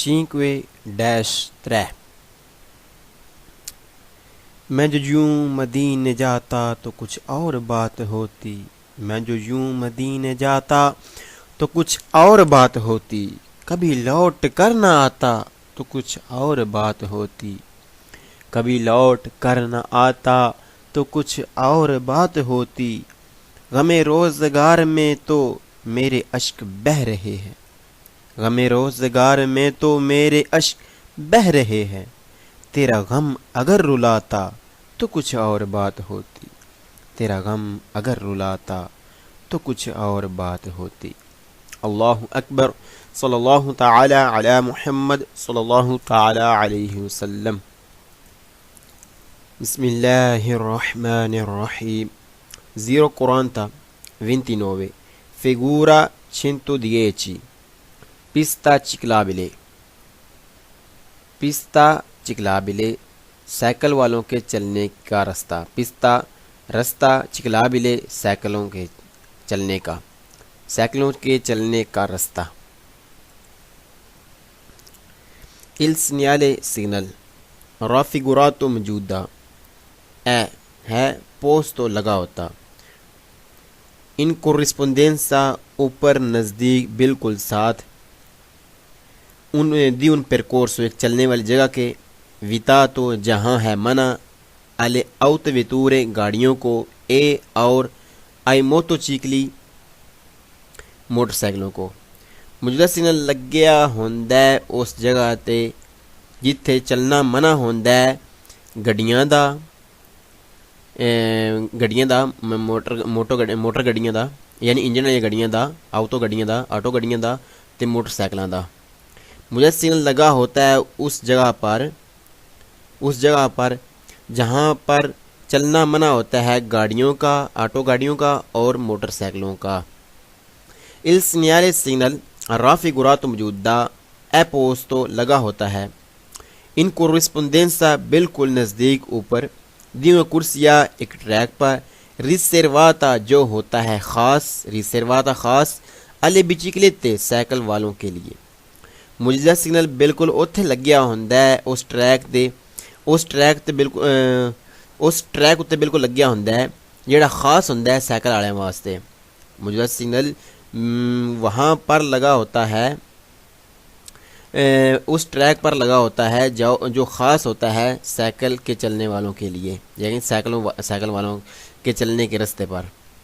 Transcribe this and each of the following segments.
5-3 میں جو یوں مدینے جاتا تو کچھ اور بات ہوتی، میں جو یوں مدینے جاتا تو کچھ اور بات ہوتی، کبھی لوٹ کر نہ آتا تو کچھ اور بات ہوتی، کبھی لوٹ کر نہ آتا تو کچھ اور بات ہوتی، غم روزگار میں تو میرے اشک بہہ رہے ہیں، غم روزگار میں تو میرے اشک بہہ رہے ہیں، تیرا غم اگر رلاتا تو کچھ اور بات ہوتی، تیرا غم اگر رلاتا تو کچھ اور بات ہوتی۔ اللہ اکبر، صلی اللہ تعالی علی محمد صلی اللہ تعالی علیہ وسلم۔ بسم اللہ الرحمن الرحیم۔ 0:49 Figura 110 Pista ciclabile۔ پستہ چکلابلے سائیکل والوں کے چلنے کا رستہ، پستہ رستہ، چکلابلے سائیکلوں کے چلنے کا، سائیکلوں کے چلنے کا رستہ۔ Il segnale signal raffigurato موجودہ، اے ہے پوسٹو لگا ہوتا، ان corrispondenza اوپر نزدیک بالکل ساتھ، ان پرکورسو ایک چلنے والی جگہ کے، ویتا تو جہاں ہے منع، الے اوت ویتورے گاڑیوں کو، اے اور آئی موتو چیکلی موٹر سائیکلوں کو۔ موجودہ سگنل لگیا ہوندا اس جگہ تے جتھے چلنا منع ہوندا گڈیاں دا، موٹر گڈیاں دا یعنی انجن والی گڈیاں دا، آٹو گڈیاں دا تے موٹر سائیکلاں دا۔ مجھے سگنل لگا ہوتا ہے اس جگہ پر جہاں پر چلنا منع ہوتا ہے گاڑیوں کا، آٹو گاڑیوں کا اور موٹر سائیکلوں کا۔ Il segnale signal raffigurato موجودہ، اے پوسٹو لگا ہوتا ہے، ان corrispondenza بالکل نزدیک اوپر، di una corsia ایک ٹریک پر، riservata جو ہوتا ہے خاص، riservata خاص، alle biciclette سائیکل والوں کے لیے۔ موجودہ سگنل بالکل اتھے لگیا ہوندا ہے اس ٹریک اتنے بالکل لگیا ہوندا ہے جیڑا خاص ہوندا ہے سائیکل والوں واسطے۔ موجودہ سگنل وہاں پر لگا ہوتا ہے، اس ٹریک پر لگا ہوتا ہے جو خاص ہوتا ہے سائیکل کے چلنے والوں کے لیے، یعنی سائیکل والوں کے چلنے کے رستے پر،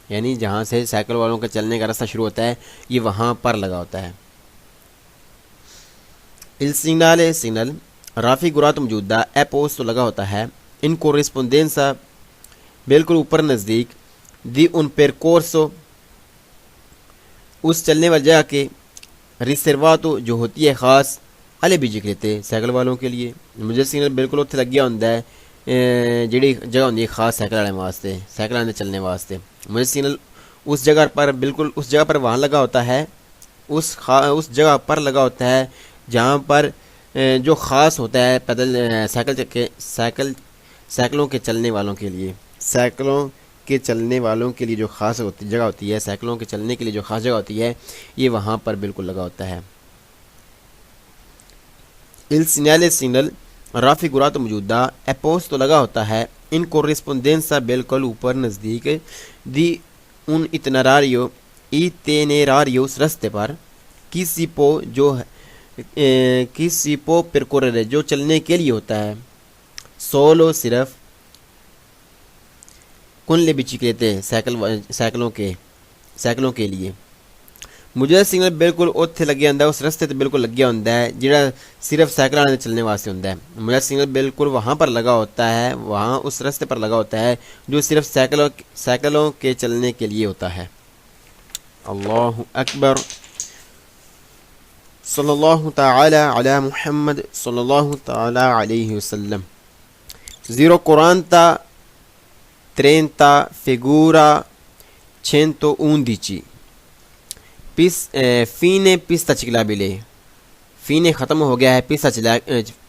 یعنی جہاں سے سائیکل والوں کے چلنے کا رستہ شروع ہوتا ہے یہ وہاں پر لگا ہوتا ہے۔ Il segnale signal raffigurato موجودہ، اے پوسٹو لگا ہوتا ہے، ان corrispondenza بالکل اوپر نزدیک، di un percorso اس چلنے والی جگہ کے، riservato جو ہوتی ہے خاص، alle biciclette سائیکل والوں کے لیے۔ مجھے سگنل بالکل اتنے لگیا ہوندا ہے جیڑی جگہ ہوندی ہے خاص سائیکل والوں واسطے، سائیکل والے چلنے واسطے۔ مجھے سگنل اس جگہ پر وہاں لگا ہوتا ہے، اس جگہ پر لگا ہوتا ہے جہاں پر جو خاص ہوتا ہے پیدل سائیکلوں کے چلنے والوں کے لیے، سائیکلوں کے چلنے والوں کے لیے جو خاص جگہ ہوتی ہے، سائیکلوں کے چلنے کے لیے جو خاص جگہ ہوتی ہے یہ وہاں پر بالکل لگا ہوتا ہے۔ Il segnale signal raffigurato موجودہ، اے پوسٹو لگا ہوتا ہے، ان corrispondenza بالکل اوپر نزدیک، di un itinerario اس رستے پر، کسی پو پرکورر جو چلنے کے لیے ہوتا ہے، سولو صرف، کن لے بچیکلیتے سائیکلوں کے لیے۔ مجھے سگنل بالکل اتھے لگیا ہوندا ہے، اس رستے تے بالکل لگیا ہوندا ہے جڑا صرف سائیکل والے چلنے واسطے ہوندا ہے۔ مجھے سگنل بالکل وہاں پر لگا ہوتا ہے، وہاں اس رستے پر لگا ہوتا ہے جو صرف سائیکلوں کے چلنے کے لیے ہوتا ہے۔ اللہ اکبر، صلی اللہ تعالی علی محمد صلی اللہ تعالی علیہ وسلم۔ 0:30 Figura 111 fine pista ciclabile، فینے ختم ہو گیا ہے،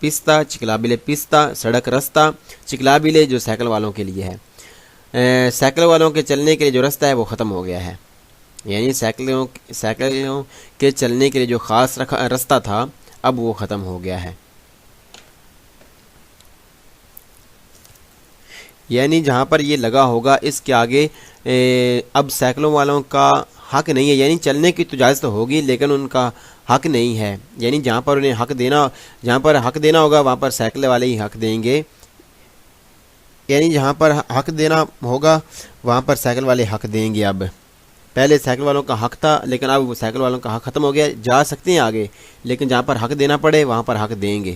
پستہ چکلابلے، پستہ سڑک، رستہ، چکلابلے جو سائیکل والوں کے لیے ہے، سائیکل والوں کے چلنے کے لیے جو رستہ ہے وہ ختم ہو گیا ہے، یعنی سائیکلوں کے چلنے کے لیے جو خاص رستہ تھا اب وہ ختم ہو گیا ہے. یعنی جہاں پر یہ لگا ہوگا اس کے آگے اب سائیکلوں والوں کا حق نہیں ہے. یعنی چلنے کی تو اجازت ہوگی لیکن ان کا حق نہیں ہے. یعنی جہاں پر انہیں جہاں پر حق دینا ہوگا وہاں پر سائیکل والے ہی حق دیں گے. یعنی جہاں پر حق دینا ہوگا وہاں پر سائیکل والے حق دیں گے. اب پہلے سائیکل والوں کا حق تھا لیکن اب سائیکل والوں کا حق ختم ہو گیا. جا سکتے ہیں آگے لیکن جہاں پر حق دینا پڑے وہاں پر حق دیں گے.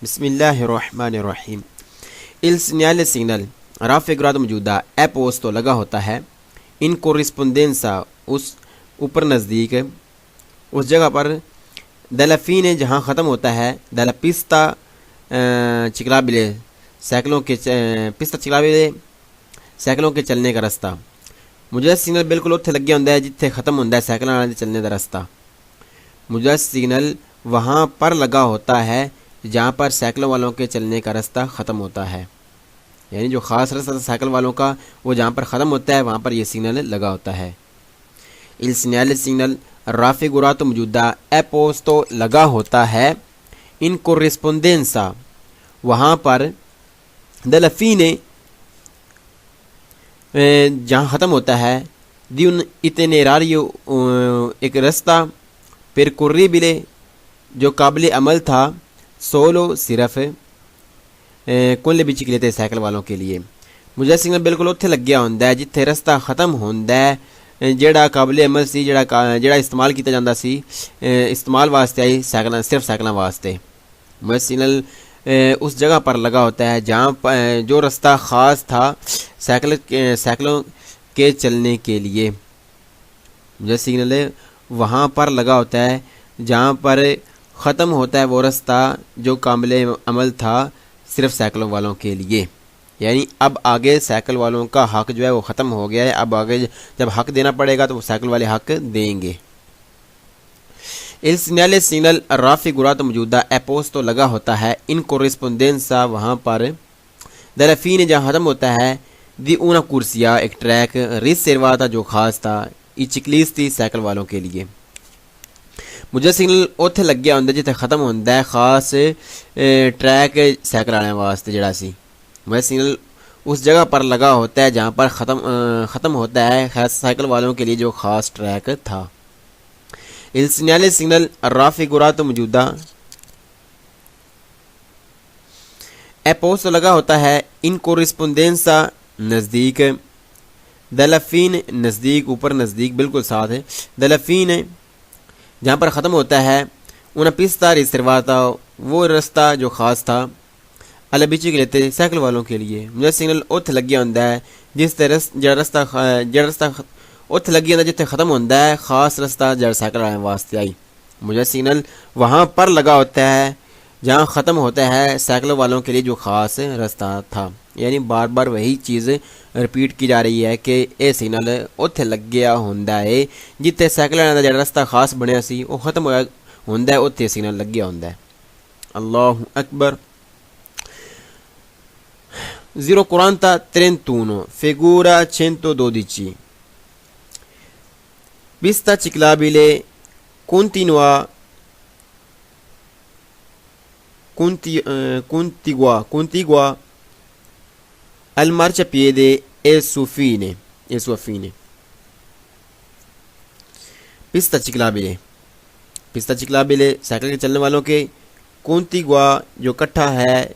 بسم اللہ الرحمن الرحیم. Il segnale signal raffigurato موجودہ اپوسٹو لگا ہوتا ہے ان کورسپونڈنسا اس اوپر نزدیک اس جگہ پر دلفین جہاں ختم ہوتا ہے دلا پستا چکلابلے سائیکلوں کے پستا چکلابلے سائیکلوں کے چلنے کا رستہ. مجھے سگنل بالکل اتنے لگیا ہوں جتنے ختم ہوتا ہے سائیکل والے چلنے کا رستہ. مجھے سگنل وہاں پر لگا ہوتا ہے جہاں پر سائیکلوں والوں کے چلنے کا رستہ ختم ہوتا ہے. یعنی جو خاص رستہ تھا سائیکل والوں کا وہ جہاں پر ختم ہوتا ہے وہاں پر یہ سگنل لگا ہوتا ہے. Il segnale signal raffigurato موجودہ اپوسٹو لگا ہوتا ہے ان کورسپونڈنسا وہاں پر della fine جہاں ختم ہوتا ہے دی un itinerario ایک رستہ percorribile جو قابل عمل تھا سولو صرف کل بچکلے سائیکل والوں کے لیے. مجھے سگنل بالکل اتنے لگیا ہوندا ہے جتھے رستہ ختم ہوندا ہے جیڑا قابل عمل سی جیڑا استعمال کیتا جاندا سی استعمال واسطے آئی سائیکل صرف سائیکلاں واسطے. مجھے سگنل اس جگہ پر لگا ہوتا ہے جہاں جو رستہ خاص تھا سائیکلوں کے چلنے کے لیے. مجھے سگنل وہاں پر لگا ہوتا ہے جہاں پر ختم ہوتا ہے وہ رستہ جو قابل عمل تھا صرف سائیکلوں والوں کے لیے. یعنی اب آگے سائیکل والوں کا حق جو ہے وہ ختم ہو گیا ہے. اب آگے جب حق دینا پڑے گا تو وہ سائیکل والے حق دیں گے. Il segnale signal raffigurato موجودہ اپوسٹو لگا ہوتا ہے ان کورسپونڈنسا وہاں پر della fine جہاں ختم ہوتا ہے دی una corsia ایک ٹریک riservata جو خاص تھا i ciclisti سائیکل والوں کے لیے. مجھے سگنل اتنے لگیا ہوں جتنے ختم ہوتا ہے خاص ٹریک سائیکل والے واسطے جڑا سی. مجھے سگنل اس جگہ پر لگا ہوتا ہے جہاں پر ختم ہوتا ہے خاص سائیکل والوں کے لیے جو خاص ٹریک تھا. Il segnale signal raffigurato موجودہ اپوسٹو لگا ہوتا ہے ان کورسپونڈنسا نزدیک della fine نزدیک اوپر نزدیک بالکل ساتھ ہے della fine جہاں پر ختم ہوتا ہے una pista riservata وہ رستہ جو خاص تھا alla biciclette سائیکل والوں کے لیے. مجھے سگنل اتنے لگیا ہوندا ہے جڑا رستہ اتنے لگی ہوندا جتنے ختم ہوندا ہے خاص رستہ جڑا سائیکل والے واسطے آئی. مجھے سگنل وہاں پر لگا ہوتا ہے جہاں ختم ہوتا ہے سائیکل والوں کے لیے جو خاص رستہ تھا. یعنی بار بار وہی چیز رپیٹ کی جا رہی ہے کہ یہ سگنل اتنے لگیا ہوندا ہے جتنے سائیکل والے کا جڑا رستہ خاص بنیا سی وہ ختم ہوا ہوندا ہے اتنے سگنل لگیا ہوندا ہے. اللہ اکبر. 0:31 figura 112 pista ciclabile contigua al marciapiede e sua fine. pista ciclabile cycle کے چلنے والوں کے contigua جو کٹھا ہے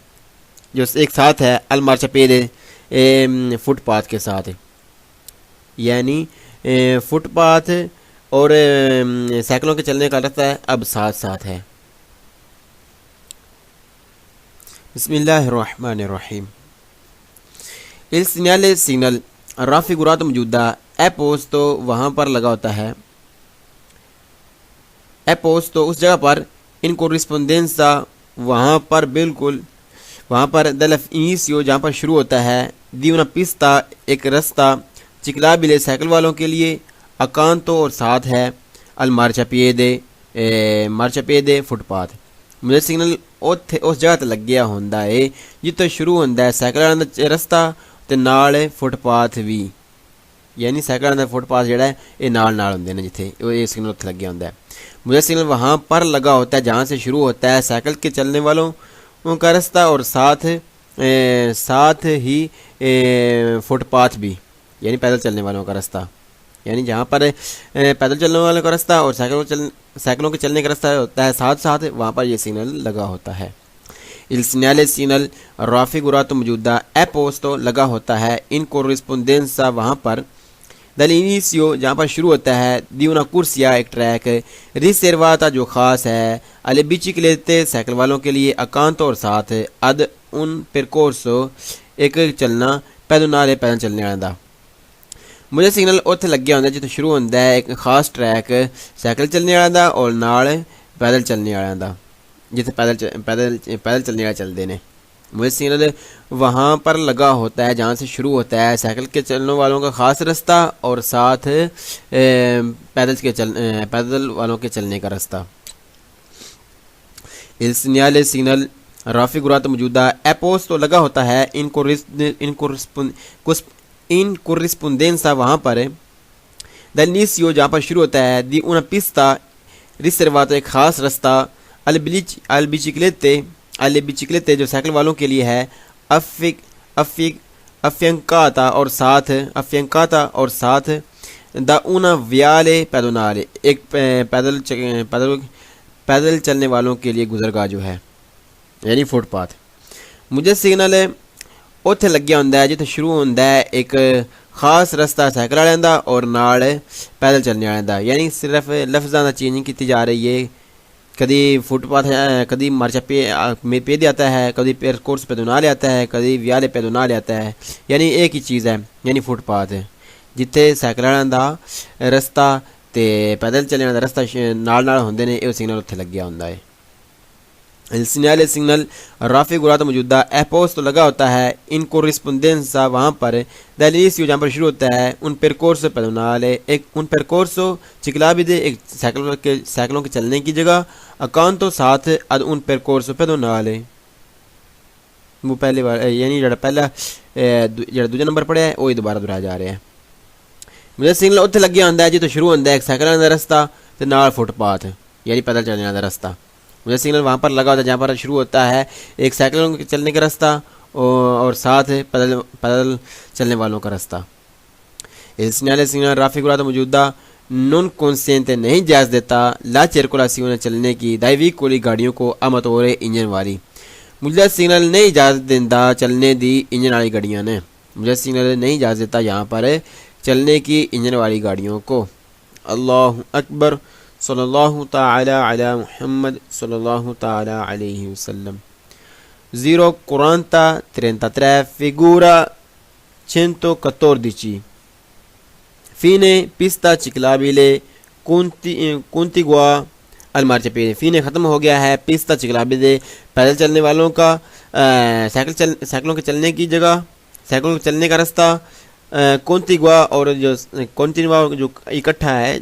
جو ایک ساتھ ہے al marciapiede فٹ پاتھ کے ساتھ. یعنی فٹ پاتھ اور سائیکلوں کے چلنے کا راستہ ہے اب ساتھ ساتھ ہے. بسم اللہ الرحمن الرحیم. Il segnale signal raffigurato موجودہ اپوسٹو وہاں پر لگا ہوتا ہے اپوسٹو اس جگہ پر ان کورسپونڈنسا وہاں پر della inizio جہاں پر شروع ہوتا ہے دی una pista ایک رستہ چکلابلے سائیکل والوں کے لیے اکانتو اور ساتھ ہے مارچاپیدے فٹ پاتھ. مجھے سگنل اس جگہ تے لگیا ہوندا ہے جتوں شروع ہوندا ہے سائیکل والوں دا رستہ تے نال فٹ پاتھ بھی. یعنی سائیکل والوں دا فٹ پاتھ جڑا ہے یہ نال ہوندے نے جتھے یہ سگنل اتنے لگیا ہوندا ہے. مجھے سگنل وہاں پر لگا ہوتا ہے جہاں سے شروع ہوتا ہے سائیکل کے چلنے والوں کا رستہ اور ساتھ ہی فٹ پاتھ بھی، یعنی پیدل چلنے والوں کا رستہ، یعنی جہاں پر پیدل چلنے والوں کا رستہ اور سائیکلوں کے چلنے کا رستہ ہوتا ہے ساتھ ساتھ وہاں پر یہ سگنل لگا ہوتا ہے. Il segnale segnal raffigurato موجودہ اپوسٹو لگا ہوتا ہے ان corrispondenza وہاں پر dall'inizio جہاں پر شروع ہوتا ہے di una corsia ایک ٹریک riservata جو خاص ہے alle biciclette سائیکل والوں کے لیے accanto اور ساتھ ad un percorso ایک چلنا pedonale پیدل چلنے والا دا. مجھے سگنل اتنے لگیا ہوتا ہے جتنے شروع ہوتا ہے ایک خاص ٹریک سائیکل چلنے والا دا اور نال پیدل چلنے والا دا جتنے پیدل چلنے والے چلتے ہیں. مجھے سگنل وہاں پر لگا ہوتا ہے جہاں سے شروع ہوتا ہے سائیکل کے چلنے والوں کا خاص رستہ اور ساتھ پیدل والوں کے چلنے کا رستہ. Il segnale segnal raffigurato موجودہ اپوسٹو لگا ہوتا ہے ان corrispondenza وہاں پر dall'inizio جہاں پر شروع ہوتا ہے di una pista riservata ایک خاص رستہ alle biciclette جو سائیکل والوں کے لیے ہے affiancata اور ساتھ da una viale pedonale ایک پیدل چلنے والوں کے لیے گزرگاہ جو ہے یعنی فٹ پاتھ. مجھے سگنل اتنے لگیا ہوتا ہے جتنے شروع ہوتا ہے ایک خاص رستہ سائیکل والے دا اور نال پیدل چلنے والے دا، یعنی صرف لفظاں دا چینجنگ کی جا رہی ہے. کدی فٹ پاتھ کدی مارچا پے آتا ہے، کدی کورس پیدونالے آتا ہے، کدی ویالے پیدونالے آتا ہے، یعنی ایک ہی چیز ہے یعنی فٹ پاتھ ہے جتنے سائیکل والوں دا رستہ تے پیدل چلنے والا رستہ نال ہوندے نے. یہ سگنل اتنے لگیا ہوتا ہے. Il segnale segnal raffigurato موجودہ اپوسٹو لگا ہوتا ہے ان corrispondenza وہاں پر dall'inizio جہاں پر شروع ہوتا ہے un percorso pedonale ایک un percorso ciclabile ایک سائیکلوں کے چلنے کی جگہ accanto ساتھ ad un percorso pedonale. وہ پہلی بار یعنی جڑا دوجا نمبر پڑھا ہے وہی دوبارہ دہرایا جا رہا ہے. مجھے سگنل اتنے لگیا ہوتا ہے جتوں شروع ہوتا ہے ایک سائیکل کا رستہ تے نال فٹ پاتھ یعنی پیدل چلنے والا رستہ. مجھے سگنل وہاں پر لگا ہوتا ہے جہاں پر شروع ہوتا ہے ایک سائیکلوں کے چلنے کا رستہ اور ساتھ پیدل چلنے والوں کا رستہ. Il segnale segnal raffigurato موجودہ non consente نہیں جائز دیتا la circolazione چلنے کی dai veicoli گاڑیوں کو a motore انجن والی. مجھے سگنل نہیں اجازت دیتا چلنے دی انجن والی گاڑیاں نے. مجھے سگنل نہیں اجازت دیتا یہاں پر چلنے کی انجن والی گاڑیوں کو. اللہ اکبر صلی اللہ تعالی علی محمد صلی اللہ تعالی علیہ وسلم. 0:33 figura 114 fine pista ciclabile contigua al marciapiede. فine ختم ہو گیا ہے pista ciclabile پیدل چلنے والوں کا سائیکلوں کے چلنے کی جگہ سائیکلوں کے چلنے کا رستہ contigua اور جو continua جو اکٹھا ہے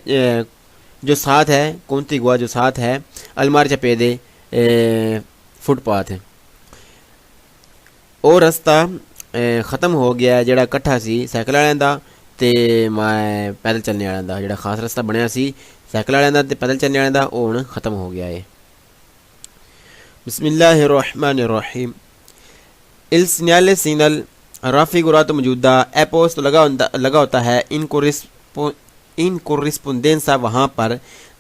جو ساتھ ہے contigua جو ساتھ ہے al marciapiede فٹ پاتھ ہے. اور رستہ ختم ہو گیا ہے جڑا کٹھا سی سائیکل والوں دا تے پیدل چلنے والوں دا. جڑا خاص رستہ بنیا سی سائیکل والوں دا تے پیدل چلنے والوں دا وہ ہن ختم ہو گیا ہے. بسم اللہ الرحمن الرحیم. Il segnale segnal raffigurato موجودہ اپوسٹو لگا ہوتا ہے ان corrispondenza وہاں پر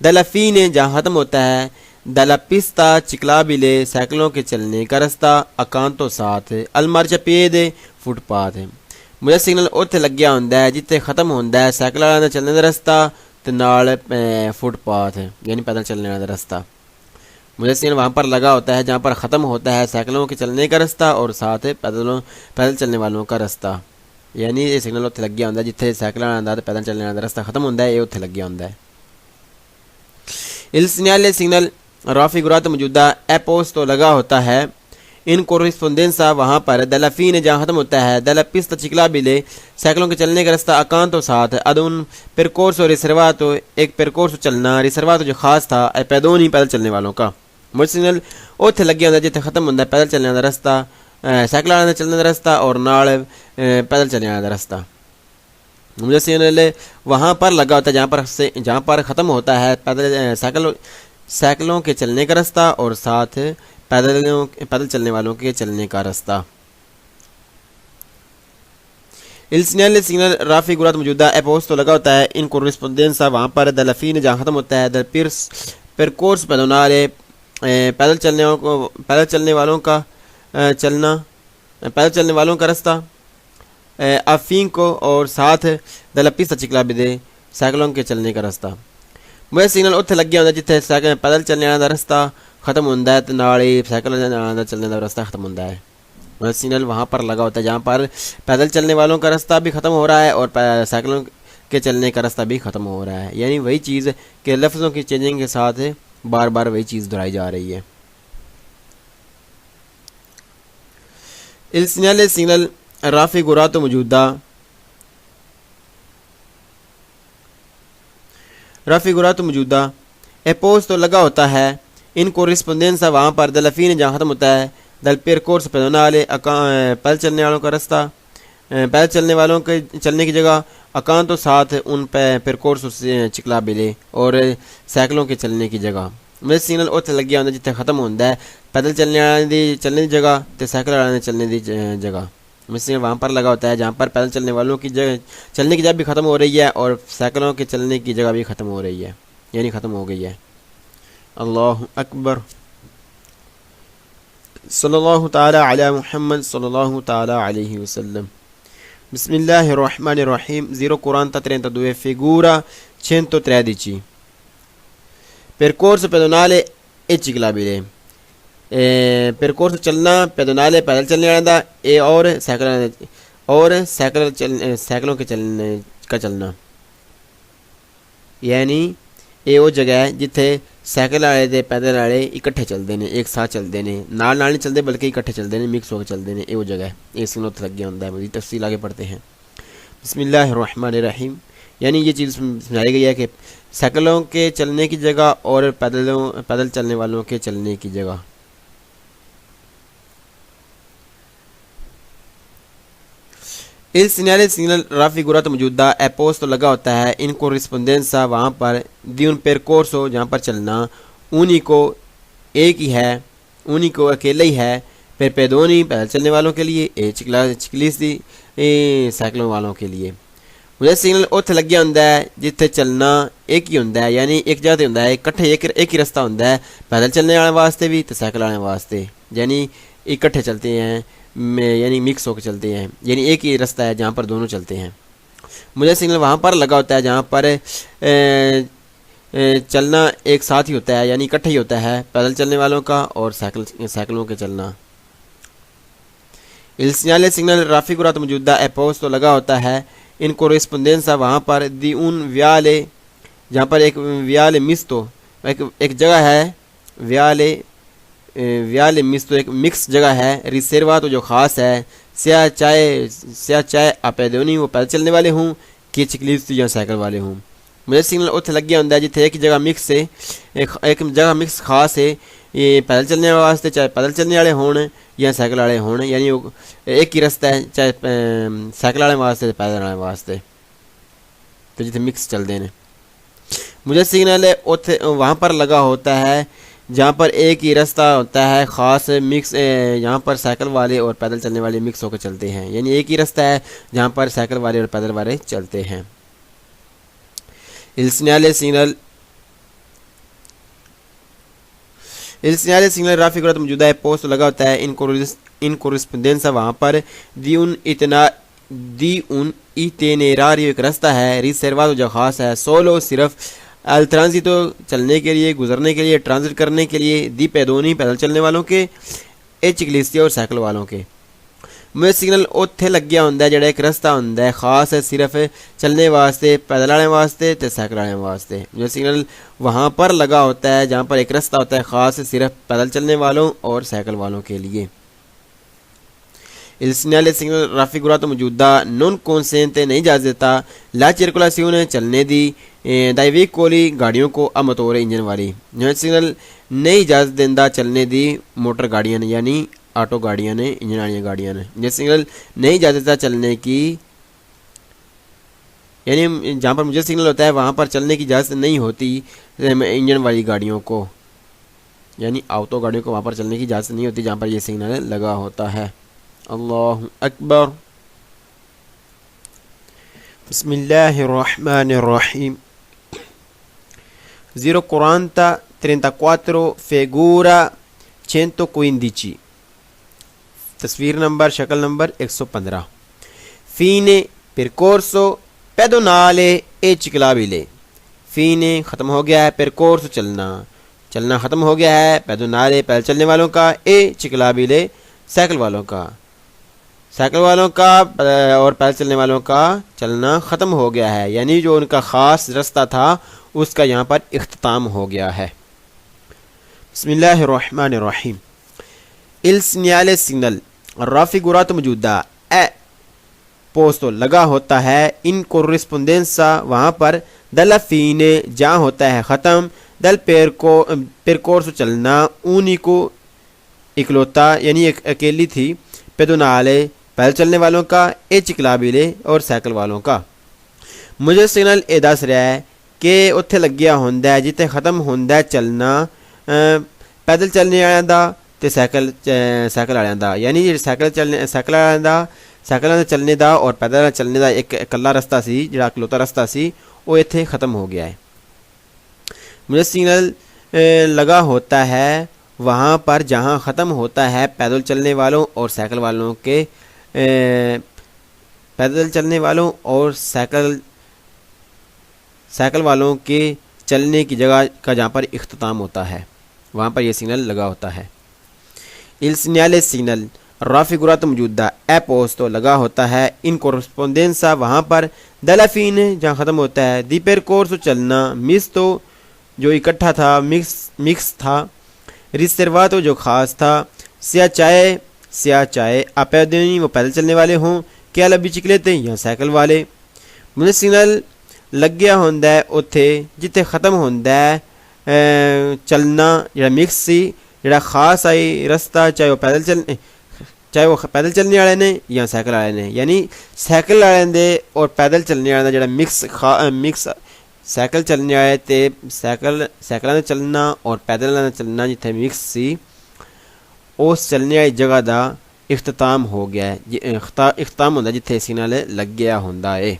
dalla fine جہاں ختم ہوتا ہے dalla pista ciclabile سائیکلوں کے چلنے کا رستہ accanto ساتھ al marciapiede فٹ پاتھ ہے. مجھے سگنل اتنے لگیا ہوتا ہے جتنے ختم ہوتا ہے سائیکل والوں کا چلنے کا رستہ تے نال فٹ پاتھ ہے یعنی پیدل چلنے والا رستہ. مجھے سگنل وہاں پر لگا ہوتا ہے جہاں پر ختم ہوتا ہے سائیکلوں کے چلنے کا رستہ اور ساتھ پیدل چلنے والوں کا رستہ. یعنی یہ سگنل اتنے لگیا ہوتا ہے جتنے سائیکل والا پیدل چلنے والا رستہ ختم ہوتا ہے یہ اتنے لگیا ہوتا ہے. Il segnale segnal raffigurato موجودہ اپوسٹو لگا ہوتا ہے ان corrispondenza وہاں پر dalla fine جہاں ختم ہوتا ہے dalla pista ciclabile سائیکلوں کے چلنے کا رستہ accanto ساتھ ad un percorso riservato ایک percorso چلنا riservato جو خاص تھا ai pedoni پیدل چلنے والوں کا. مجھے سگنل اتنے لگیا ہوتا ہے جتنے ختم ہوتا ہے پیدل چلنے والا رستہ سائیکل والوں کا چلنے کا رستہ اور نال پیدل چلنے والا رستہ. مجھے سگنل وہاں پر لگا ہوتا ہے جہاں پر ختم ہوتا ہے سائیکلوں کے چلنے کا راستہ اور ساتھ پیدل چلنے والوں کے چلنے کا راستہ. El segnale raffigurato موجودہ اپوسٹو لگا ہوتا ہے ان corrispondenza وہاں پر dalla fine جہاں ختم ہوتا ہے del percorso pedonale پیدل چلنے والوں کا چلنا پیدل چلنے والوں کا راستہ افینکو اور ساتھ della pista ciclabile سائیکلوں کے چلنے کا راستہ. وہ سگنل اتنے لگ گیا ہوتا ہے جتنے پیدل چلنے والا راستہ ختم ہوتا ہے نال ہی سائیکل چلنے کا راستہ ختم ہوتا ہے. وہ سگنل وہاں پر لگا ہوتا ہے جہاں پر پیدل چلنے والوں کا راستہ بھی ختم ہو رہا ہے اور سائیکلوں کے چلنے کا راستہ بھی ختم ہو رہا ہے. یعنی وہی چیز کہ لفظوں کی چینجنگ کے ساتھ بار بار وہی چیز دہرائی جا رہی ہے. Il segnale raffigurato موجودہ اپوسٹو لگا ہوتا ہے ان corrispondenza وہاں پر della fine جہاں ختم ہوتا ہے del percorso pedonale پیدل چلنے والوں کا راستہ پیدل چلنے والوں کے چلنے کی جگہ اکانتو ساتھ ان percorso ciclabile اور سائیکلوں کے چلنے کی جگہ. میرے سگنل اتنے لگ گیا ہوتا ہے جتنے ختم ہوتا ہے پیدل چلنے والے چلنے کی جگہ تے سائیکل والے چلنے کی جگہ. میرے سگنل وہاں پر لگا ہوتا ہے جہاں پر پیدل چلنے والوں کی جگہ چلنے کی جگہ بھی ختم ہو رہی ہے اور سائیکلوں کے چلنے کی جگہ بھی ختم ہو رہی ہے یعنی ختم ہو گئی ہے. اللہ اکبر. صلی اللہ تعالی علی محمد صلی اللہ تعالی علیہ وسلم. بسم اللہ الرحمن الرحیم. 0:42 figura 113. Percorso pedonale e ciclabile. Percorso چلنا pedonale پیدل چلنے والا اور سائیکلوں کے چلنے کا چلنا. یعنی یہ وہ جگہ ہے جتھے سائیکل والے تے پیدل والے اکٹھے چلتے ہیں ایک ساتھ چلتے ہیں نال نہیں چلتے بلکہ اکٹھے چلتے ہیں مکس ہو کے چلتے ہیں. یہ وہ جگہ ہے یہ سگنل اتنے لگ گیا ہوتا ہے. مزید تفصیل آگے پڑھتے ہیں. بسم اللہ الرحمن الرحیم. یعنی یہ چیز سمجھائی گئی ہے کہ سائیکلوں کے چلنے کی جگہ اور پیدل چلنے والوں کے چلنے کی جگہ. Il segnale raffigurato موجودہ اپوسٹو لگا ہوتا ہے ان corrispondenza وہاں پر di un percorso جہاں پر چلنا unico ایک ہی ہے unico اکیلا ہی ہے per pedoni پیدل چلنے والوں کے لیے ciclisti سائیکلوں والوں کے لیے. مجھے سگنل اتنے لگ گیا ہوتا ہے جتنے چلنا ایک ہی ہوتا ہے یعنی ایک جگہ ہوتا ہے اکٹھے ایک ہی رستہ ہوتا ہے پیدل چلنے والے واسطے بھی تو سائیکل والے واسطے یعنی اکٹھے چلتے ہیں یعنی مکس ہو کے چلتے ہیں یعنی ایک ہی رستہ ہے جہاں پر دونوں چلتے ہیں. مجھے سگنل وہاں پر لگا ہوتا ہے جہاں پر چلنا ایک ساتھ ہی ہوتا ہے یعنی اکٹھے ہی ہوتا ہے پیدل چلنے والوں کا اور سائیکلوں کے چلنا. Il segnale raffigurato موجودہ اپوسٹو لگا ہوتا ہے ان corrispondenza وہاں پر di un viale جہاں پر ایک viale misto ایک جگہ ہے viale misto ایک مکس جگہ ہے riservato جو خاص ہے سیاہ چائے a pedoni وہ پیدل چلنے والے ہوں کہ ciclisti یا سائیکل والے ہوں. مجھے سگنل اتنے لگ گیا ہوتا ہے جتنے ایک جگہ مکس ہے ایک جگہ مکس خاص ہے یہ پیدل چلنے والے واسطے چاہے پیدل چلنے والے ہون یا سائیکل والے ہون یعنی ایک ہی رستہ ہے چاہے سائیکل والے واسطے پیدل والے واسطے تو جتنے مکس چلتے ہیں. مجھے سگنل وہاں پر لگا ہوتا ہے جہاں پر ایک ہی رستہ ہوتا ہے خاص مکس یہاں پر سائیکل والے اور پیدل چلنے والے مکس ہو کے چلتے ہیں یعنی ایک ہی رستہ ہے جہاں پر سائیکل والے اور پیدل والے چلتے ہیں. Il segnale raffigurato موجودہ اپوسٹو لگا ہوتا ہے ان corrispondenza وہاں پر di un itinerario ایک رستہ ہے riservato جو خاص ہے solo صرف al transito چلنے کے لیے گزرنے کے لیے ٹرانزٹ کرنے کے لیے di pedoni پیدل چلنے والوں کے e ciclisti اور سائیکل والوں کے. مجھے سگنل اتنے لگ گیا ہوتا ہے جڑا ایک رستہ ہوتا ہے خاص ہے صرف چلنے واسطے پیدل والے واسطے تے سائیکل والے واسطے. مجھے سگنل وہاں پر لگا ہوتا ہے جہاں پر ایک رستہ ہوتا ہے خاص صرف پیدل چلنے والوں اور سائیکل والوں کے لیے. Il segnale raffigurato موجودہ non consente نہیں اجازت دیتا la circolazione چلنے دی dai veicoli گاڑیوں کو a motore انجن والی. مجھے سگنل نہیں اجازت دینا چلنے دی موٹر گاڑیاں یعنی آٹو گاڑیاں نے انجن والی گاڑیاں نے. یہ سگنل نہیں اجازت دیتا چلنے کی یعنی جہاں پر مجھے سگنل ہوتا ہے وہاں پر چلنے کی اجازت نہیں ہوتی انجن والی گاڑیوں کو، یعنی آٹو گاڑیوں کو وہاں پر چلنے کی اجازت نہیں ہوتی جہاں پر یہ سگنل لگا ہوتا ہے۔ اللہ اکبر۔ بسم اللہ الرحمن الرحیم۔ 04034 figura 115، تصویر نمبر شکل number 115۔ فine percorso pedonale e ciclabile، فine ختم ہو گیا ہے، percorso چلنا ختم ہو گیا ہے، pedonale پیدل چلنے والوں کا، e ciclabile سائیکل والوں کا اور پیدل چلنے والوں کا چلنا ختم ہو گیا ہے، یعنی جو ان کا خاص رستہ تھا اس کا یہاں پر اختتام ہو گیا ہے۔ بسم اللہ الرحمن الرحیم۔ il segnale signal raffigurato موجودہ è posto لگا ہوتا ہے in corrispondenza وہاں پر dalla fine جہاں ہوتا ہے ختم dal percorso چلنا unico اکلوتا یعنی ایک اکیلی تھی pedonale پیدل چلنے والوں کا e ciclabile اور سائیکل والوں کا۔ مجھے سگنل یہ دس رہا ہے کہ اتنے لگیا ہوندا ہے جتنے ختم ہوندا ہے چلنا پیدل چلنے والوں دا تے سائیکل والوں دا، یعنی سائیکل والوں دا چلنے دا اور پیدل چلنے دا ایک اکلا رستہ سی جڑا اکلوتا رستہ سی وہ اتنے ختم ہو گیا ہے۔ مجھے سگنل لگا ہوتا ہے وہاں پر جہاں ختم ہوتا ہے پیدل چلنے والوں اور سائیکل والوں کے سائیکل والوں کے چلنے کی جگہ کا جہاں پر اختتام ہوتا ہے وہاں پر یہ سگنل لگا ہوتا ہے۔ il segnale signal raffigurato موجودہ è posto لگا ہوتا ہے in corrispondenza وہاں پر dalla fine جہاں ختم ہوتا ہے di percorso چلنا misto جو اکٹھا تھا مکس تھا riservato جو خاص تھا سیاہ چائے a pedoni وہ پیدل چلنے والے ہوں کیا لبی چکلیتے یا سائیکل والے۔ مجھے سگنل لگیا ہوندا ہے اتھے جتھے ختم ہوندا ہے چلنا جڑا مکس سی جڑا خاص آئی رستہ چاہے وہ پیدل چلنے والے نے یا سائیکل والے نے، یعنی سائیکل والے دے اور پیدل چلنے والے جڑا مکس سائیکل چلنے والے تے سائیکلاں دے چلنا اور پیدل دے چلنا جتھے مکس سی اس چلنے والی جگہ دا اختتام ہو گیا ہے، اختتام ہوندا جتھے سگنل لگ گیا ہوندا ہے،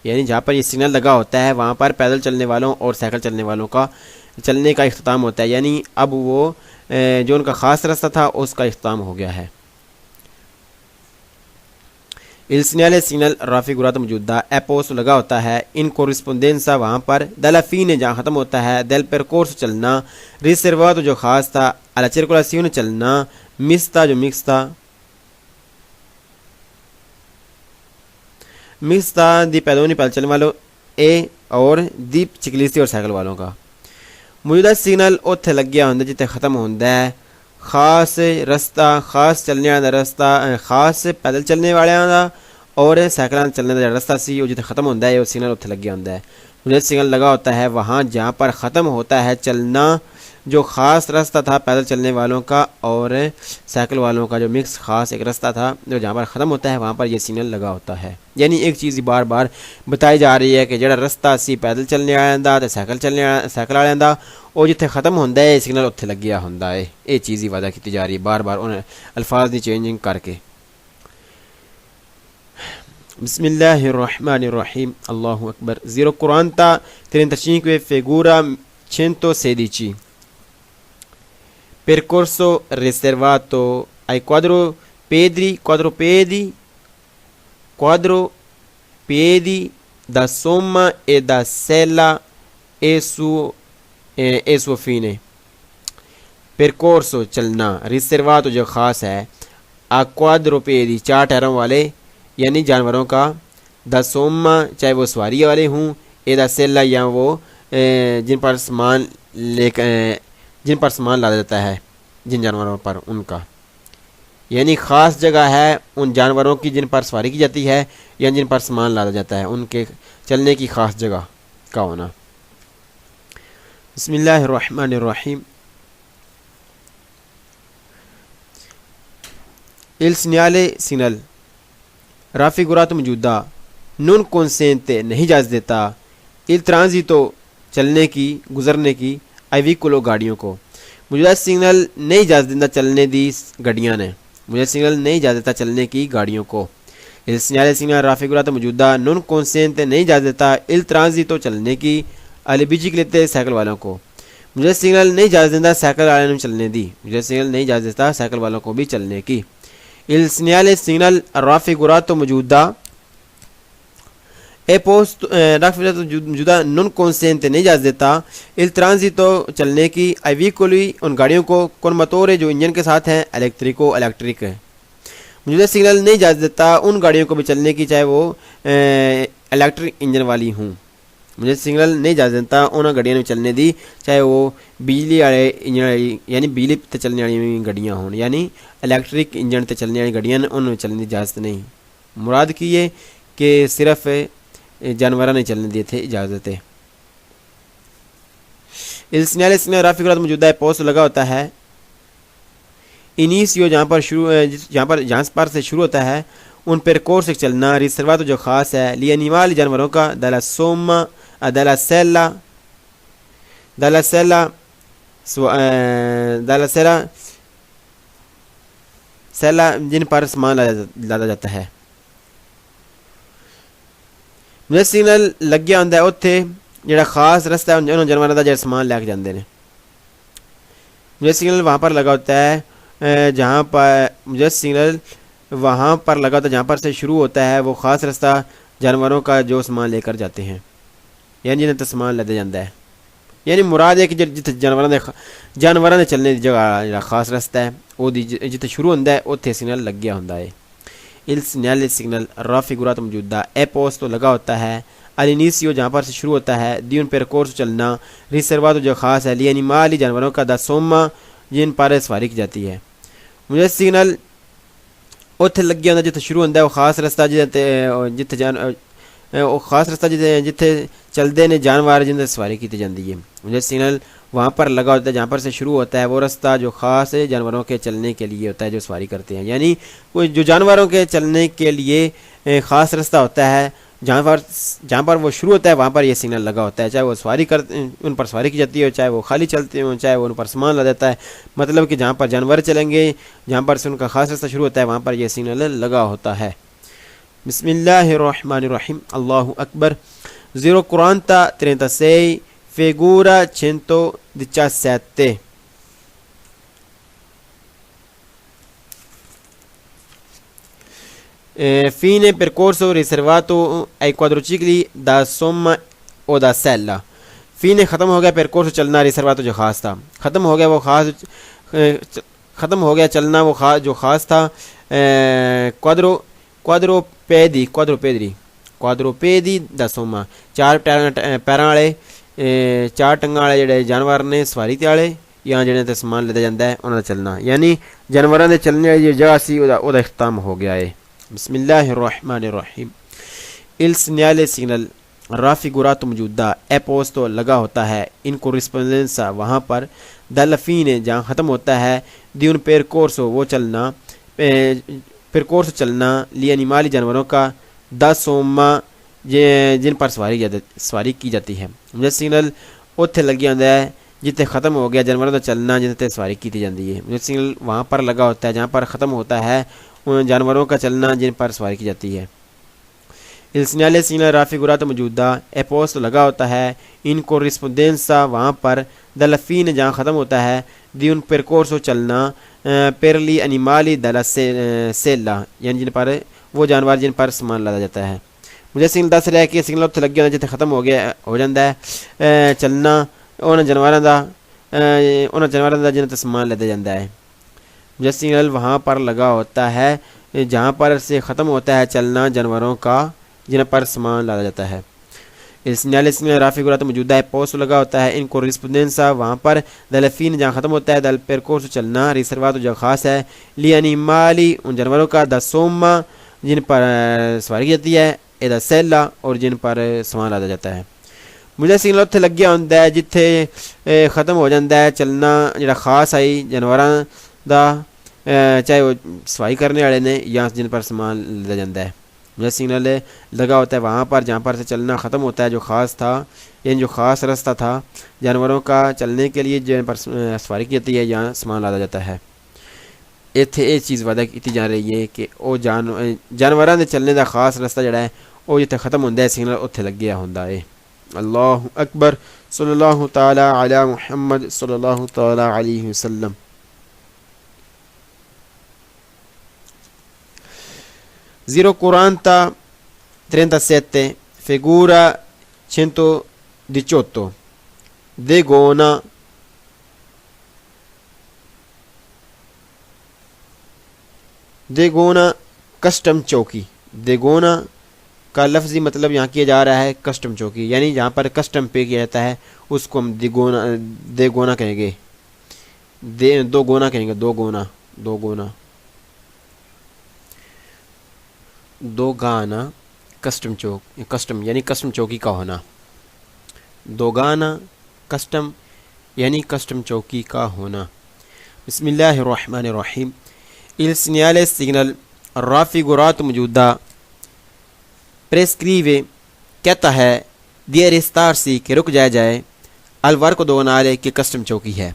یعنی جہاں پر یہ سگنل لگا ہوتا ہے وہاں پر پیدل چلنے والوں اور سائیکل چلنے والوں کا چلنے کا اختتام ہوتا ہے، یعنی اب وہ جو ان کا خاص رستہ تھا اس کا اختتام ہو گیا ہے۔ il segnale signal raffigurato موجودہ è posto لگا ہوتا ہے in corrispondenza وہاں پر dalla fine جہاں ختم ہوتا ہے del percorso چلنا riservato جو خاص تھا alla circolazione چلنا mista جو مکس تھا دی پیدونی پیدل چلنے والوں اور دی چکلیستی اور سائیکل والوں کا۔ موجودہ سگنل اتھے لگیا ہوندا جتھے ختم ہوندا ہے خاص رستہ خاص چلنے والا رستہ خاص پیدل چلنے والوں دا اور سائیکلاں چلنے دا رستہ سی وہ جتھے ختم ہوندا ہے وہ سگنل اتھے لگیا ہوندا ہے۔ مجھے سگنل لگا ہوتا ہے وہاں جہاں پر ختم ہوتا ہے چلنا جو خاص رستہ تھا پیدل چلنے والوں کا اور سائیکل والوں کا جو مکس خاص ایک رستہ تھا جو جہاں پر ختم ہوتا ہے وہاں پر یہ سگنل لگا ہوتا ہے، یعنی ایک چیز بار بار بتائی جا رہی ہے کہ جڑا رستہ سی پیدل چلنے والوں دا تے سائیکل والوں دا وہ جتھے ختم ہوندا ہے سگنل اتھے لگیا ہوندا ہے، یہ چیز ہی وعدہ کی جا رہی ہے بار بار ان الفاظ دی چینجنگ کر کے۔ بسم اللہ الرحمن الرحیم۔ اللہ اکبر۔ 04035 figura 116 percorso riservato ai quadrupedi da somma e da sella e suo fine۔ percorso چلنا riservato جو خاص ہے a quadrupedi چار ٹیروں والے یعنی جانوروں کا da somma چاہے وہ سواری والے ہوں e da sella یا وہ جن پر سامان لادا جاتا ہے جن جانوروں پر ان کا، یعنی خاص جگہ ہے ان جانوروں کی جن پر سواری کی جاتی ہے یا جن پر سامان لادا جاتا ہے ان کے چلنے کی خاص جگہ کا ہونا۔ بسم اللہ الرحمن الرحیم۔ il segnale signal raffigurato موجودہ non consente نہیں اجازت دیتا il transito چلنے کی گزرنے کی ai veicolo گاڑیوں کو موجودہ سگنل نہیں اجازت دیتا چلنے دی گاڑیاں نے موجودہ سگنل نہیں اجازت دیتا چلنے کی گاڑیوں کو il segnale signal raffigurato موجودہ non consente نہیں اجازت دیتا il transito چلنے کی alle biciclette سائیکل والوں کو مجھے سگنل نہیں اجازت دیتا سائیکل والوں چلنے دی مجھے سگنل نہیں اجازت دیتا سائیکل والوں کو بھی چلنے کی il segnale signal raffigurato موجودہ اے پوسٹ raffigurato موجودہ non consente نہیں اجازت دیتا il transito چلنے کی ai veicoli ان گاڑیوں کو con motore جو انجن کے ساتھ ہیں الیکٹرک ہے مجھے سگنل نہیں اجازت دیتا ان گاڑیوں کو بھی چلنے کی چاہے وہ الیکٹرک انجن والی ہوں مجھے سگنل نہیں اجازت دیتا ان گاڑیوں میں چلنے دی چاہے وہ بجلی والے انجن یعنی بجلی تے چلنے والی گاڑیاں ہوں یعنی الیکٹرک انجن تے چلنے والی گاڑیاں ان میں چلنے دی اجازت نہیں مراد کی ہے کہ صرف جانوراں نے چلنے دی تھے اجازت ہے اس سگنل raffigurato موجودہ پوسٹ لگا ہوتا ہے انیسیو جہاں پر سے شروع ہوتا ہے ان percorsi چلنا riservato جو خاص ہے gli animali جانوروں کا dalla sella جن پر سامان لادا جاتا ہے مجھے سگنل لگیا ہوندا ہے اوتھے جڑا خاص رستہ ہے انہاں جانوراں دا جڑا سامان لے کے جاندے نے مجھے سگنل وہاں پر لگا ہوتا ہے جہاں پر مجھے سگنل وہاں پر لگا ہوتا ہے جہاں پر سے شروع ہوتا ہے وہ خاص رستہ جانوروں کا جو سامان لے کر جاتے ہیں یعنی جنہیں سامان لے جاتا ہے یعنی مراد ہے کہ جتنے جانوراں دے چلنے دی جگہ جڑا خاص رستہ ہے وہ جتنے شروع ہوتا ہے اوتھے سگنل لگیا ہوتا ہے il segnale signal raffigurato موجودہ اے پوسٹ تو لگا ہوتا ہے all'inizio جہاں پر سے شروع ہوتا ہے di un percorso چلنا riservato جو خاص ہے gli animali جانوروں کا da somma جن پر سواری کی جاتی ہے مجھے سگنل اوتھے لگیا ہوتا جتنے شروع ہوتا ہے وہ خاص رستہ جتنے چلتے ہیں جانور جن سے سواری کی جاتی ہے مجھے سگنل وہاں پر لگا ہوتا ہے جہاں پر سے شروع ہوتا ہے وہ رستہ جو خاص ہے جانوروں کے چلنے کے لیے ہوتا ہے جو سواری کرتے ہیں یعنی کوئی جو جانوروں کے چلنے کے لیے خاص رستہ ہوتا ہے جہاں پر وہ شروع ہوتا ہے وہاں پر یہ سگنل لگا ہوتا ہے چاہے وہ سواری ان پر سواری کی جاتی ہے چاہے وہ خالی چلتے ہوں چاہے وہ ان پر سامان لا دیتا ہے مطلب کہ جہاں پر جانور چلیں گے جہاں پر سے ان کا خاص رستہ شروع ہوتا ہے وہاں پر یہ سگنل لگا ہوتا ہے بسم اللہ الرحمن الرحیم اللہ اکبر 046 figura 117 fine percorso riservato ai quadricicli da somma o da sella fine ختم ہو گیا percorso چلنا riservato جو خاص تھا ختم ہو گیا چلنا وہ جو خاص تھا quadrupedi da somma چار پیراں والے چار ٹنگاں والے جڑے جانور نے سواری تے والے یا جڑے تے سامان لے جاندا ہے انہاں دا چلنا یعنی جانوراں دے چلنے والی جگہ سی او دا اختتام ہو گیا ہے بسم اللہ الرحمن الرحیم il segnale signal raffigurato موجودہ اے پوسٹو لگا ہوتا ہے ان corrispondenza وہاں پر dalla fine جہاں ختم ہوتا ہے di un percorso وہ چلنا percorso چلنا gli animali جانوروں کا da somma جن پر سواری کی جاتی ہے مجھے سگنل اوتھے لگیا ہوتا ہے جتنے ختم ہو گیا جانوروں کا چلنا جن تے سواری کی جاتی ہے مجھے سگنل وہاں پر لگا ہوتا ہے جہاں پر ختم ہوتا ہے ان جانوروں کا چلنا جن پر سواری کی جاتی ہے il segnale signal raffigurato موجودہ اے پوسٹ لگا ہوتا ہے ان corrispondenza وہاں پر dalla fine جہاں ختم ہوتا ہے di un percorso چلنا per gli animali dalla sella یعنی جن پر وہ جانور جن پر سامان لادا جاتا ہے مجھے سگنل دس رہا ہے کہ سگنل اتنے لگے ہوتا جتنے ختم ہو جاتا ہے چلنا انہاں جانوراں دا جن تے سامان لیتا جاتا ہے مجھے سگنل وہاں پر لگا ہوتا ہے جہاں پر سے ختم ہوتا ہے چلنا جانوروں کا جن پر سامان لادا جاتا ہے il segnale raffigurato موجودہ ہے پوسٹ لگا ہوتا ہے ان corrispondenza وہاں پر dalla fine جہاں ختم ہوتا ہے dal percorso چلنا riservato جو خاص ہے gli animali ان جانوروں کا da somma جن پر سواری کی جاتی ہے e da sella اور جن پر سامان لادا جاتا ہے مجھے سگنل اتنے لگیا ہوتا ہے جتنے ختم ہو جاتا ہے چلنا جڑا خاص آئی جانوراں دا چاہے وہ سوائی کرنے والے نے یا جن پر سامان لے جاتا ہے مجھے سگنل لگا ہوتا ہے وہاں پر جہاں پر سے چلنا ختم ہوتا ہے، جو خاص تھا یعنی جو خاص راستہ تھا جانوروں کا چلنے کے لیے جن پر سواری کی جاتی ہے، یہاں سامان لادا جاتا ہے۔ اتنے یہ چیز وعدہ کی جا رہی ہے کہ وہ جانوراں دے چلنے دا خاص راستہ جڑا ہے وہ جتنے ختم ہوتا ہے سگنل اتنے لگیا ہوتا ہے۔ اللہ اکبر، صلی اللہ تعالی علی محمد صلی اللہ تعالی علیہ وسلم۔ Zero 40-37 figura 118 Degona کسٹم چوکی۔ دیگونا کا لفظی مطلب یہاں کیا جا رہا ہے کسٹم چوکی، یعنی جہاں پر کسٹم پے کیا جاتا ہے اس کو ہم دیگونا کہیں گے، دو گونا کہیں گے، دو گانا کسٹم کسٹم یعنی کسٹم چوکی کا ہونا، دو گانا کسٹم یعنی کسٹم چوکی کا ہونا۔ بسم اللہ الرحمن الرحیم۔ Il segnale signal raffigurato موجودہ prescrive کہتا ہے di arrestarsi کہ رک جایا جائے الورق دوغنالے کہ کسٹم چوکی ہے۔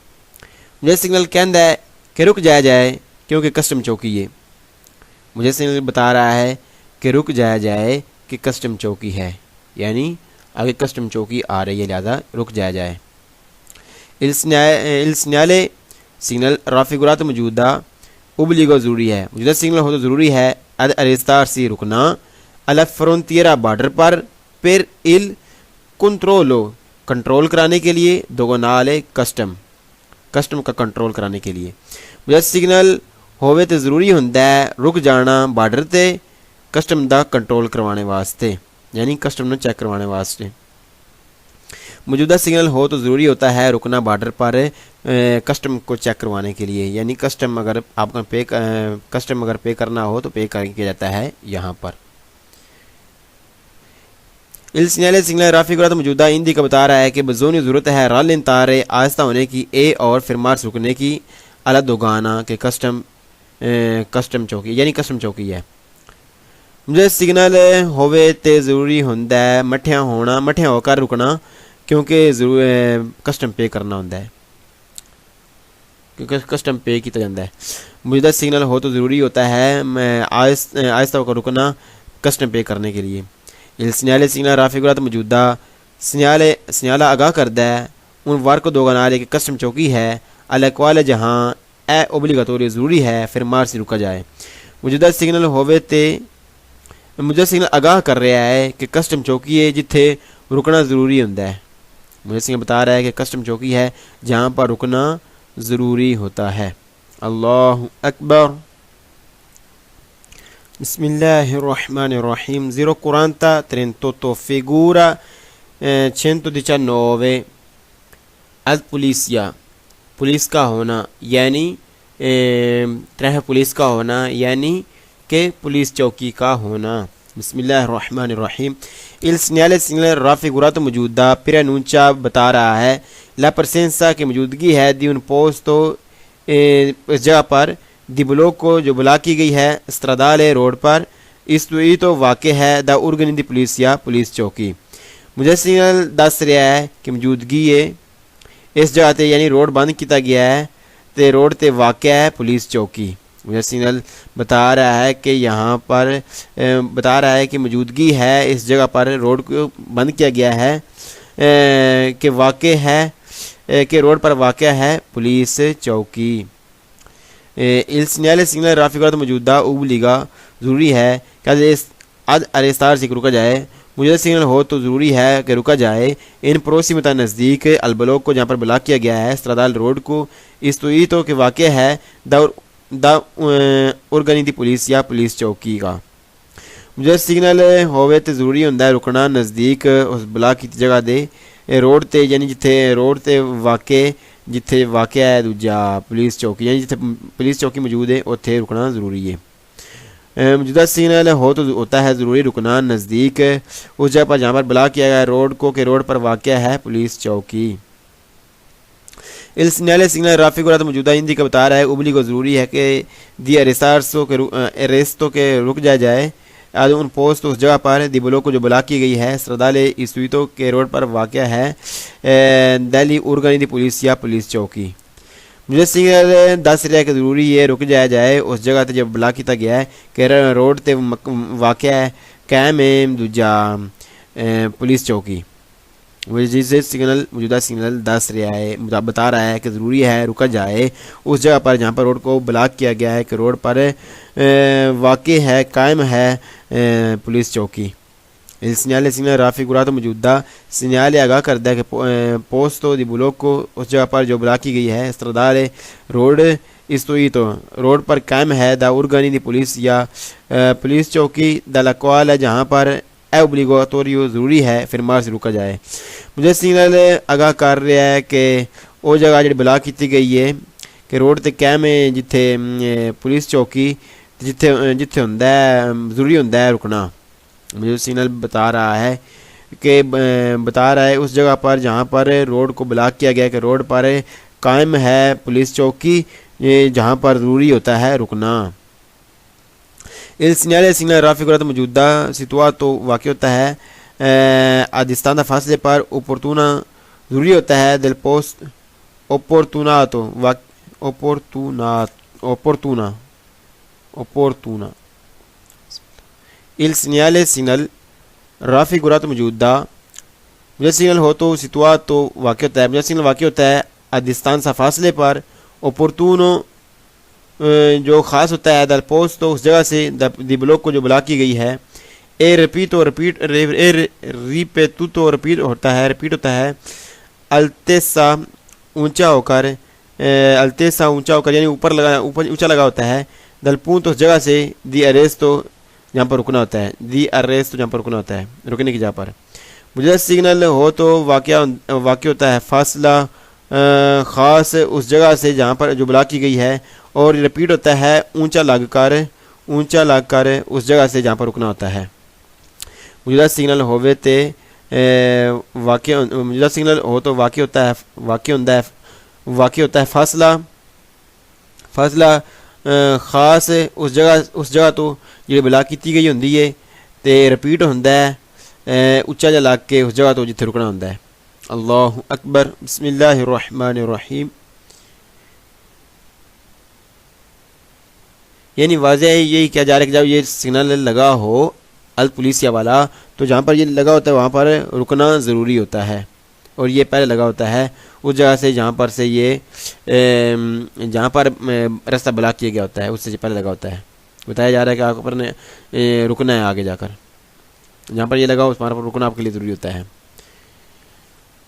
مجھے سگنل کہندا ہے کہ رک جایا جائے کیونکہ کسٹم چوکی ہے۔ مجھے سگنل بتا رہا ہے کہ رک جایا جائے کہ کسٹم چوکی ہے، یعنی آگے کسٹم چوکی آ رہی ہے لہذا رک جایا جائے۔ Il segnale سگنل raffigurato موجودہ ابلیگو ضروری ہے، موجودہ سگنل ہو تو ضروری ہے اد arrestarsi رکنا alla frontiera بارڈر پر، پھر il controllo کنٹرول کرانے کے لیے، دوغنالے کسٹم کا کنٹرول کرانے کے لیے۔ موجودہ سگنل ہوئے تو ضروری ہوتا ہے رک جانا بارڈر تے کسٹم دا کنٹرول کروانے واسطے، یعنی کسٹم نے چیک کروانے واسطے۔ موجودہ سگنل ہو تو ضروری ہوتا ہے رکنا بارڈر پر کسٹم کو چیک کروانے کے لیے، یعنی کسٹم اگر آپ کا پے کرنا ہو تو پے کیا جاتا ہے یہاں پر۔ Il segnale سگنل raffigurato موجودہ ہندی کا بتا رہا ہے کہ بزونی ضرورت ہے رالنتارے آہستہ ہونے کی اے اور پھر مارس رکنے کی alla dogana کہ کسٹم چوکی یعنی کسٹم چوکی ہے۔ مجھے سگنل ہوئے تے ضروری ہوتا ہے مٹھیاں ہو کر رکنا کیونکہ کسٹم پے کرنا ہوتا ہے، کیونکہ کسٹم پے کیا جاتا ہے۔ موجودہ سگنل ہو تو ضروری ہوتا ہے آہستہ ہو کر رکنا کسٹم پے کرنے کے لیے۔ Il segnale سگنل raffigurato موجودہ سنیالہ آگاہ کرتا ہے ان ورق دوغنالے کہ کسٹم چوکی ہے alla quale جہاں اے اوبلیگاتوری ضروری ہے پھر مار سے رکا جائے۔ موجودہ سگنل آگاہ کر رہا ہے کہ کسٹم چوکی ہے جتھے رکنا ضروری ہوتا ہے۔ مجھے سگنل بتا رہا ہے کہ کسٹم چوکی ہے جہاں پر رکنا ضروری ہوتا ہے۔ اللہ اکبر۔ بسم اللہ الرحمن الرحیم۔ 040-38 figura 119 al polizia پولیس کا ہونا یعنی پولیس کا ہونا یعنی کہ پولیس چوکی کا ہونا۔ بسم اللہ الرحمن الرحیم۔ Il segnale raffigurato موجودہ پرانونچا بتا رہا ہے لا پرسنسا کی موجودگی ہے دی ان پوسٹو اس جگہ پر دی بلوک کو جو بلا کی گئی ہے استرادالے روڈ پر، اس تو واقع ہے دا ارگن دی پولیسیا پولیس چوکی۔ مجھے سگنل دس رہا ہے کہ موجودگی ہے اس جگہ تے یعنی روڈ بند کیتا گیا ہے تے روڈ تے واقع ہے پولیس چوکی۔ مجھے سگنل بتا رہا ہے کہ یہاں پر کہ موجودگی ہے اس جگہ پر روڈ کو بند کیا گیا ہے کہ واقع ہے کہ روڈ پر واقع ہے پولیس چوکی۔ Il segnale سگنل raffigurato موجودہ اوبلیگا ضروری ہے کہ اد arrestar سے رکا جائے۔ موجودہ سگنل ہو تو ضروری ہے کہ رکا جائے ان پروسیمتا نزدیک البلوک کو جہاں پر بلاک کیا گیا ہے استرادال روڈ کو، اس تو کہ واقع ہے دا ارگنی دی پولیس یا پولیس چوکی کا۔ مجھے سگنل ہوئے تو ضروری ہوتا ہے رکنا نزدیک اس بلاک کی جگہ دے روڈ تے یعنی جتھے روڈ تے جتھے واقع ہے دوجا پولیس چوکی یعنی جتھے پولیس چوکی موجود ہے اتنے رکنا ضروری ہے۔ موجودہ سگنل ہو تو ہوتا ہے ضروری رکنا نزدیک اس جگہ پر جہاں پر بلاک کیا گیا ہے روڈ کو کہ روڈ پر واقع ہے پولیس چوکی۔ Il segnale سگنل raffigurato موجودہ ہندی کا بتا رہا ہے ابلی کو ضروری ہے کہ دی ارسٹو کے رک جایا جائے آج ان پوسٹ اس جگہ پر دی بلوک کو جو بلاک کی گئی ہے سردالے اسویتو کے روڈ پر واقع ہے دہلی ارگانی دی پولیس یا پولیس چوکی. مجھے سنگل دس رہا ہے کہ ضروری ہے رک جایا جائے اس جگہ تے جب بلاک کیتا گیا ہے کہ روڈ تے واقع ہے قائم ہے دوجا پولیس چوکی. جسے سگنل موجودہ سگنل دس رہا ہے بتا رہا ہے کہ ضروری ہے رکا جائے اس جگہ پر جہاں پر روڈ کو بلاک کیا گیا ہے کہ روڈ پر واقع ہے قائم ہے پولیس چوکی. سنیال رافی گرا تو موجودہ سنیال آگاہ کرتا ہے کہ پوسٹو دی بلوک کو اس جگہ پر جو بلاک کی گئی ہے استردار روڈ اس تو روڈ پر قائم ہے دا ارگانی دی پولیس یا پولیس چوکی دا لکوال ہے جہاں پر اے اوبلیگوٹوریو ضروری ہے پھر مار سے رکا جائے. مجھے سنگل آگاہ کر رہا ہے کہ وہ جگہ جڑی بلاک کی گئی ہے کہ روڈ تے قائم ہے جتھے پولیس چوکی جتھے ہوندا ہے ضروری ہوندا ہے رکنا. مجھے سگنل بتا رہا ہے اس جگہ پر جہاں پر روڈ کو بلاک کیا گیا کہ روڈ پر قائم ہے پولیس چوکی جہاں پر ضروری ہوتا ہے رکنا. سگنل رافی گرا تو موجودہ سیتوا تو واقع ہوتا ہے آدستان دا فاصلے پر اوپورتونا ضروری ہوتا ہے دل پوسٹ اوپورتونا سگنل رافی گرا تو موجودہ مجھے سگنل ہو تو سیتوا تو واقع ہوتا ہے مجھے سگنل واقع ہوتا ہے آدستان سا فاصلے پر اوپورتونو جو خاص ہوتا ہے دل پوسٹ تو اس جگہ سے دی بلوک کو جو بلاک کی گئی ہے ریپیٹ ہوتا ہے التیسا اونچا ہو کر یعنی اوپر اونچا لگا ہوتا ہے دل پون تو اس جگہ سے دی اریستو جہاں پر رکنا ہوتا ہے رکنے کی جگہ پر. مجھے سگنل ہو تو واقع ہوتا ہے فاصلہ خاص اس جگہ سے جہاں پر جو بلاک کی گئی ہے اور ریپیٹ ہوتا ہے اونچا لگ کر اس جگہ سے جہاں پر رکنا ہوتا ہے. موجودہ سگنل واقع ہوتا ہے فاصلہ خاص اس جگہ تو جی بلاک کی گئی ہوندی ہے تے ریپیٹ ہوتا ہے اچا جا لگ کے اس جگہ تو جتھے رکنا ہوتا ہے. اللہ اکبر. بسم اللہ الرحمن الرحیم. یعنی واضح ہے یہی کیا جا رہا ہے کہ جب یہ سگنل لگا ہو الپولیسیا والا تو جہاں پر یہ لگا ہوتا ہے وہاں پر رکنا ضروری ہوتا ہے اور یہ پہلے لگا ہوتا ہے اس جگہ سے جہاں پر راستہ بلاک کیا گیا ہوتا ہے اس سے پہلے لگا ہوتا ہے. بتایا جا رہا ہے کہ آپ پر رکنا ہے آگے جا کر جہاں پر یہ لگا اس پر رکنا آپ کے لیے ضروری ہوتا ہے.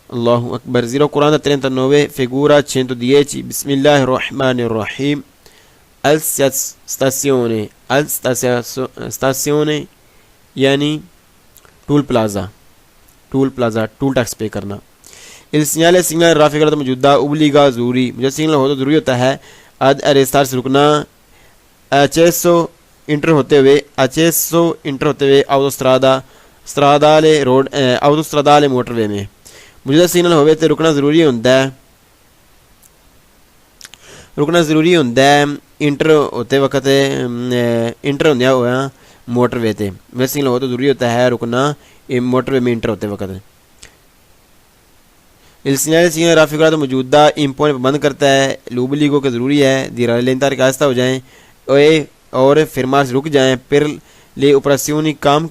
اللہ اکبر. زیرو قرآن 39 figura 110. بسم اللہ الرحمن الرحیم. stazione یعنی toll plaza toll tax pay کرنا. سگنل رافی کرتا موجودہ ابلیگا ضروری. مجھے سگنل ہو تو ضروری ہوتا ہے ریستار سے رکنا اچیسو انٹر ہوتے ہوئے آوتوسترادالے موٹر وے میں. موجودہ سگنل ہوئے تو رکنا ضروری ہوتا ہے انٹر ہوتے وقت انٹر ہوندیا ہوا موٹر وے تے. میرے سگنل ہو تو ضروری ہوتا ہے رکنا موٹر وے میں انٹر ہوتے وقت. سگنل رافی کرا تو موجودہ امپو نے پابند کرتا ہے لوبلیگو کے ضروری ہے دی لینتار کے آہستہ ہو جائیں اور پھر مار سے رک جائیں پھر لے اوپراسیونی کام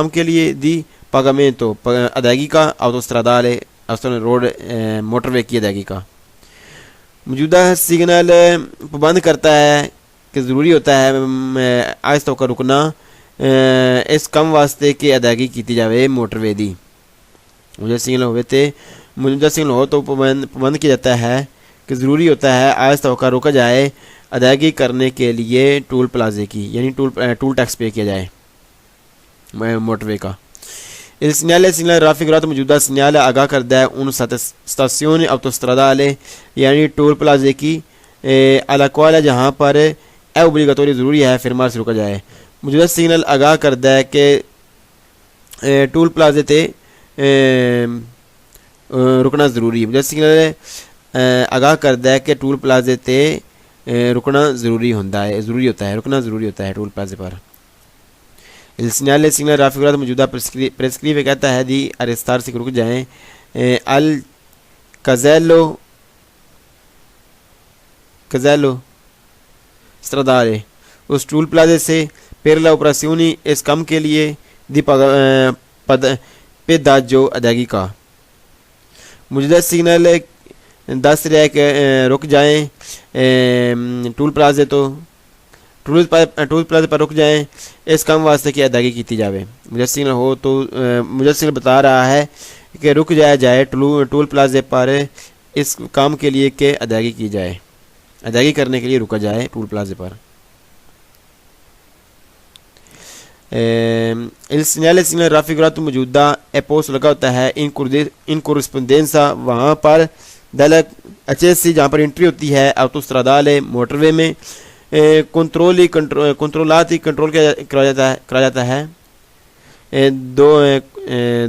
کے لیے دی پاگامنٹو ادائیگی کا آوتوسترادالے روڈ موٹر وے کی ادائیگی کا. موجودہ سگنل پابند کرتا ہے کہ ضروری ہوتا ہے آہستہ ہو کر رکنا اس کم واسطے کہ ادائیگی کی جاوے موٹر وے دی. موجودہ سگنل ہو تو پابند کیا جاتا ہے کہ ضروری ہوتا ہے آہستہ ہو کر روکا جائے ادائیگی کرنے کے لیے ٹول پلازے کی یعنی ٹول ٹیکس پے کیا جائے موٹر وے کا. سگنل رافی گرا تو موجودہ سگنل آگاہ کردہ ہے ان اسٹاسیون آوتوسترادالے یعنی ٹول پلازے کی الاکوال جہاں پر اے اوبلیگاتوری ضروری ہے پھر مار سے رکا جائے. موجودہ سگنل آگاہ کردہ ہے کہ ٹول پلازے تے رکنا ضروری ہے. موجودہ سگنل آگاہ کردہ ہے کہ ٹول پلازے تے رکنا ضروری ہوتا ہے رکنا ضروری ہوتا ہے ٹول پلازے پر۔ السنیال سگنل رافقات موجودہ پریسکریو کہتا ہے دی ارستار سے رک جائیں، الکزیلو stradale اس ٹول پلازے سے per la operazioni اس کام کے لیے دی پیداجو ادائیگی کا۔ موجودہ سگنل دس رہا ہے کہ رک جائیں ٹول پلازے پر رک جائیں اس کام واسطے کی ادائیگی کی جاوے۔ مجھے سگنل ہو تو مجھے سگنل بتا رہا ہے کہ رک جائے ٹول پلازے پر اس کام کے لیے کہ ادائیگی کی جائے، ادائیگی کرنے کے لیے رکا جائے ٹول پلازے پر۔ il segnale raffigurato موجودہ اپوس لگا ہوتا ہے ان corrispondenza وہاں پر دل اچیسی جہاں پر انٹری ہوتی ہے autostradale موٹر وے میں، کنٹرولاتی کنٹرول کرا جاتا ہے،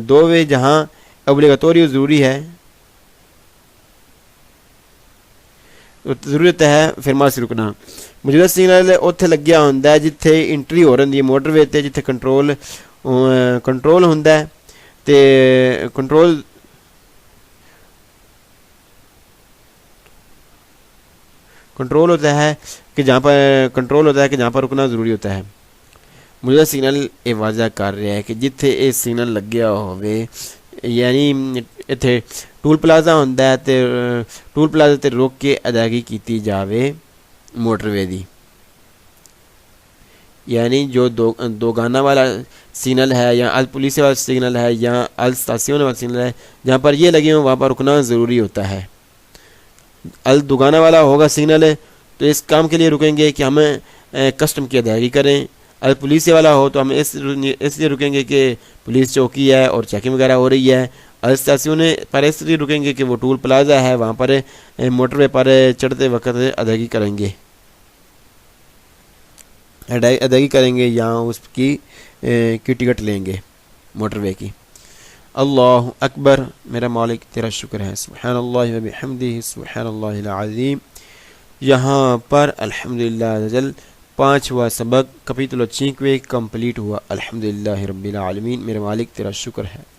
دو وے جہاں obligatorio ضروری ہے ضرورت ہے فرما سے رکنا۔ موجودہ سگنل اتنے لگیا ہوتا ہے جتھے انٹری ہو رہی ہے موٹر وے تے، جتھے کنٹرول ہوتا ہے تے کنٹرول ہوتا ہے کہ جہاں پر رکنا ضروری ہوتا ہے۔ موجودہ سگنل یہ واضح کر رہا ہے کہ جتھے یہ سگنل لگیا ہوئے یعنی اتنے ٹول پلازا ہوتا ہے تے ٹول پلازے تے روک کے ادائیگی کیتی جاوے موٹر وے دی، یعنی جو دو گانا والا سگنل ہے یا ال پولیس والا سگنل ہے یا ال اسٹاسیون والا سگنل ہے جہاں پر یہ لگے ہوں وہاں پر رکنا ضروری ہوتا ہے۔ ال دوگانا والا ہوگا سگنل تو اس کام کے لیے رکیں گے کہ ہمیں کسٹم کی ادائیگی کریں، ال پولیس والا ہو تو ہم اس لیے رکیں گے کہ پولیس چوکی ہے اور چیکنگ وغیرہ ہو رہی ہے، ال اسٹاسیون پر اس لیے رکیں گے کہ وہ ٹول پلازا ہے وہاں پر موٹر وے پر چڑھتے وقت ادائیگی کریں گے یا اس کی ٹکٹ لیں گے موٹر وے کی۔ اللہ اکبر، میرا مالک تیرا شکر ہے، سبحان اللہ و بحمدہ سبحان اللہ العظیم۔ یہاں پر الحمدللہ جل 5واں سبق کپیتولو 5 کمپلیٹ ہوا۔ الحمدللہ رب العالمین، میرا مالک تیرا شکر ہے۔